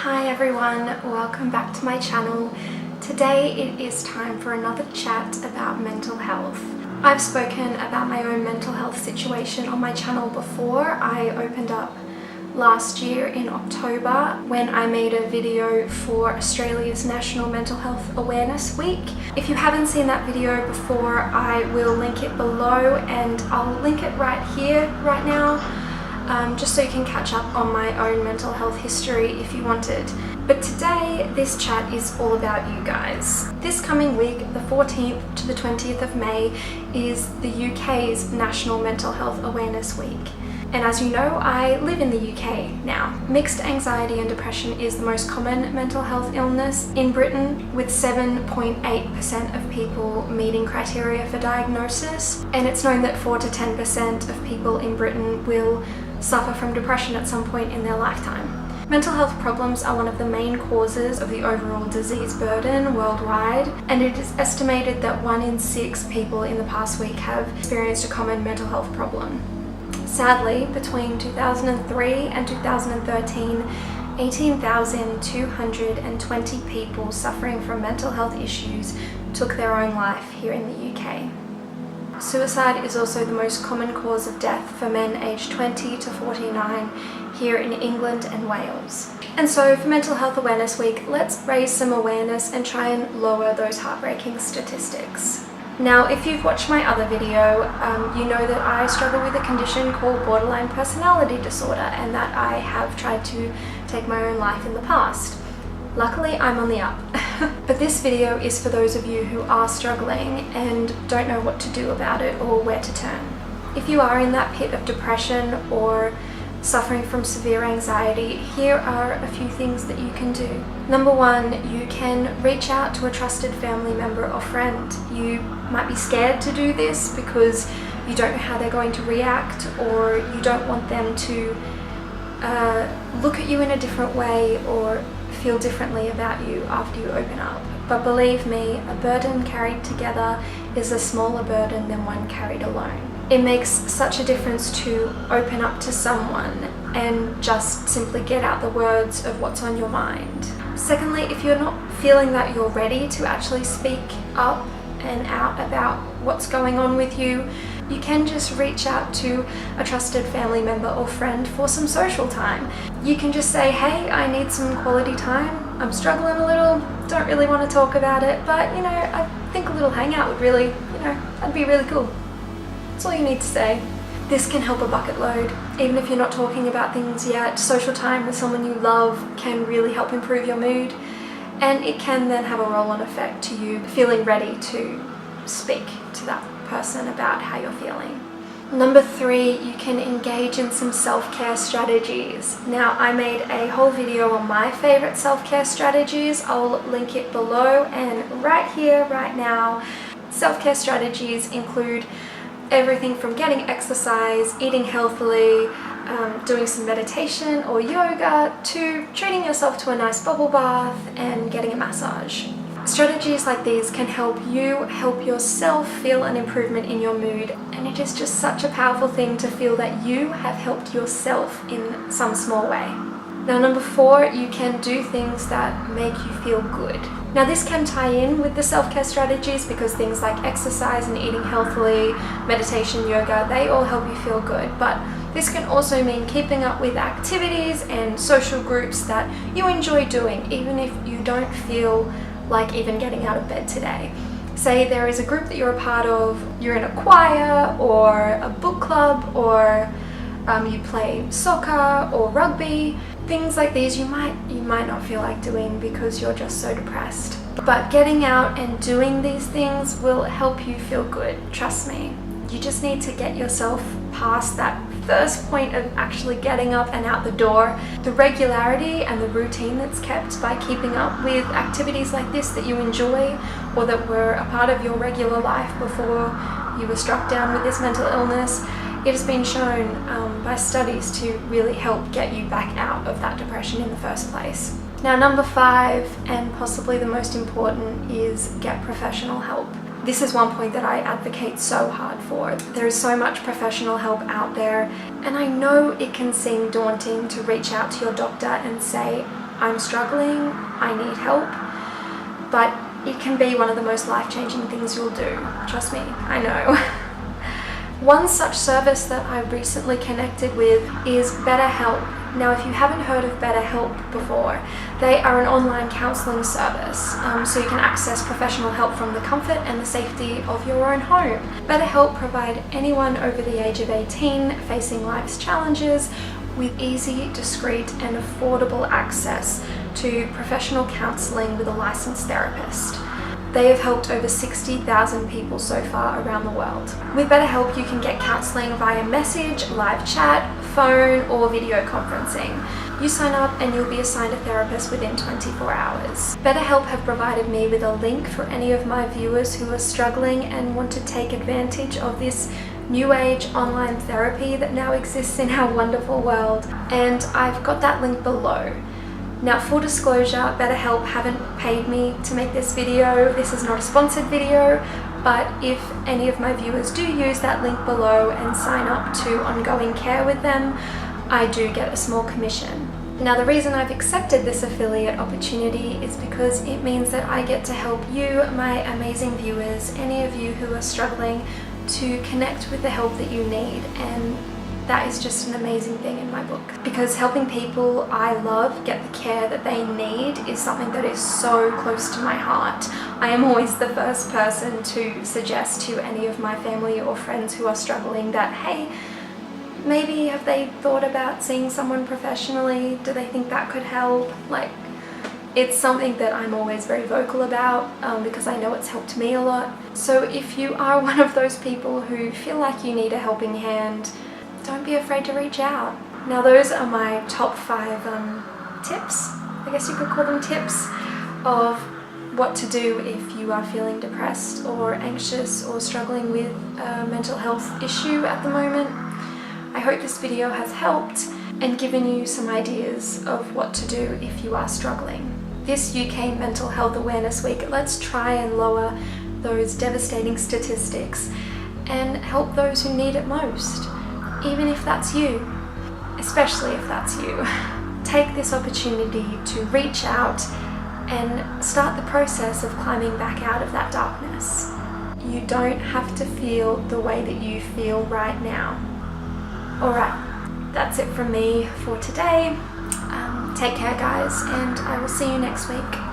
Hi everyone, welcome back to my channel. Today it is time for another chat about mental health. I've spoken about my own mental health situation on my channel before. I opened up last year in October when I made a video for Australia's National Mental Health Awareness Week. If you haven't seen that video before, I will link it below and I'll link it right here, right now. Just so you can catch up on my own mental health history if you wanted. But today, this chat is all about you guys. This coming week, the 14th to the 20th of May, is the UK's National Mental Health Awareness Week. And as you know, I live in the UK now. Mixed anxiety and depression is the most common mental health illness in Britain, with 7.8% of people meeting criteria for diagnosis. And it's known that 4 to 10% of people in Britain will suffer from depression at some point in their lifetime. Mental health problems are one of the main causes of the overall disease burden worldwide, and it is estimated that 1 in 6 people in the past week have experienced a common mental health problem. Sadly, between 2003 and 2013, 18,220 people suffering from mental health issues took their own life here in the UK. Suicide is also the most common cause of death for men aged 20 to 49 here in England and Wales. And so for Mental Health Awareness Week, let's raise some awareness and try and lower those heartbreaking statistics. Now, if you've watched my other video, you know that I struggle with a condition called borderline personality disorder and that I have tried to take my own life in the past. Luckily, I'm on the up. But this video is for those of you who are struggling and don't know what to do about it or where to turn. If you are in that pit of depression or suffering from severe anxiety, here are a few things that you can do. Number 1, you can reach out to a trusted family member or friend. You might be scared to do this because you don't know how they're going to react, or you don't want them to look at you in a different way or feel differently about you after you open up. But believe me, a burden carried together is a smaller burden than one carried alone. It makes such a difference to open up to someone and just simply get out the words of what's on your mind. Secondly, if you're not feeling that you're ready to actually speak up and out about what's going on with you, you can just reach out to a trusted family member or friend for some social time. You can just say, hey, I need some quality time. I'm struggling a little, don't really want to talk about it, but I think a little hangout would really, that'd be really cool. That's all you need to say. This can help a bucket load. Even if you're not talking about things yet, social time with someone you love can really help improve your mood, and it can then have a roll-on effect to you feeling ready to speak to that person about how you're feeling. Number 3, you can engage in some self-care strategies. Now, I made a whole video on my favorite self-care strategies. I'll link it below and right here, right now. Self-care strategies include everything from getting exercise, eating healthily, doing some meditation or yoga, to treating yourself to a nice bubble bath and getting a massage. Strategies like these can help you help yourself feel an improvement in your mood, and it is just such a powerful thing to feel that you have helped yourself in some small way. Now, number 4, you can do things that make you feel good. Now, this can tie in with the self-care strategies because things like exercise and eating healthily, meditation, yoga, they all help you feel good. But this can also mean keeping up with activities and social groups that you enjoy doing, even if you don't feel like even getting out of bed today. Say there is a group that you're a part of, you're in a choir or a book club, or you play soccer or rugby. Things like these you might not feel like doing because you're just so depressed. But getting out and doing these things will help you feel good, trust me. You just need to get yourself past that first point of actually getting up and out the door. The regularity and the routine that's kept by keeping up with activities like this that you enjoy or that were a part of your regular life before you were struck down with this mental illness, it has been shown by studies to really help get you back out of that depression in the first place. Now, number 5, and possibly the most important, is get professional help. This is one point that I advocate so hard for. There is so much professional help out there, and I know it can seem daunting to reach out to your doctor and say, I'm struggling, I need help, but it can be one of the most life-changing things you'll do. Trust me, I know. One such service that I recently connected with is BetterHelp. Now, if you haven't heard of BetterHelp before, they are an online counselling service, so you can access professional help from the comfort and the safety of your own home. BetterHelp provide anyone over the age of 18 facing life's challenges with easy, discreet and affordable access to professional counselling with a licensed therapist. They have helped over 60,000 people so far around the world. With BetterHelp, you can get counselling via message, live chat, phone or video conferencing. You sign up and you'll be assigned a therapist within 24 hours. BetterHelp have provided me with a link for any of my viewers who are struggling and want to take advantage of this new age online therapy that now exists in our wonderful world. And I've got that link below. Now, full disclosure, BetterHelp haven't paid me to make this video. This is not a sponsored video, but if any of my viewers do use that link below and sign up to ongoing care with them, I do get a small commission. Now, the reason I've accepted this affiliate opportunity is because it means that I get to help you, my amazing viewers, any of you who are struggling, to connect with the help that you need, and that is just an amazing thing in my book. Because helping people I love get the care that they need is something that is so close to my heart. I am always the first person to suggest to any of my family or friends who are struggling that, hey, maybe have they thought about seeing someone professionally? Do they think that could help? Like, it's something that I'm always very vocal about because I know it's helped me a lot. So if you are one of those people who feel like you need a helping hand, don't be afraid to reach out. Now, those are my top 5 tips, I guess you could call them tips, of what to do if you are feeling depressed or anxious or struggling with a mental health issue at the moment. I hope this video has helped and given you some ideas of what to do if you are struggling. This UK Mental Health Awareness Week, let's try and lower those devastating statistics and help those who need it most. Even if that's you, especially if that's you. Take this opportunity to reach out and start the process of climbing back out of that darkness. You don't have to feel the way that you feel right now. Alright, that's it from me for today. Take care, guys, and I will see you next week.